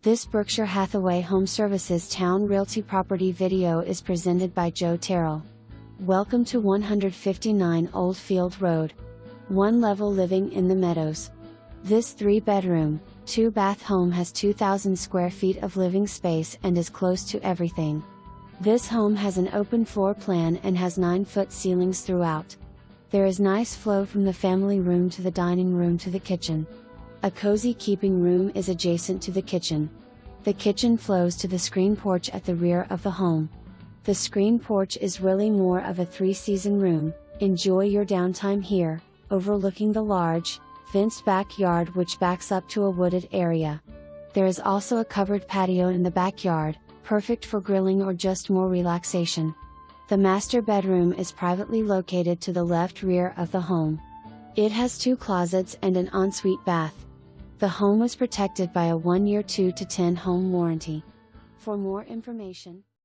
This Berkshire Hathaway HomeServices Towne Realty property video is presented by Joe Terrell. Welcome to 159 Oldfield Road. One level living in the Meadows. This 3-bedroom, 2-bath home has 2,000 square feet of living space and is close to everything. This home has an open floor plan and has 9-foot ceilings throughout. There is nice flow from the family room to the dining room to the kitchen. A cozy keeping room is adjacent to the kitchen. The kitchen flows to the screen porch at the rear of the home. The screen porch is really more of a 3-season room. Enjoy your downtime here, overlooking the large, fenced backyard which backs up to a wooded area. There is also a covered patio in the backyard, perfect for grilling or just more relaxation. The master bedroom is privately located to the left rear of the home. It has 2 closets and an ensuite bath. The home was protected by a 1-year 2 to 10 home warranty. For more information,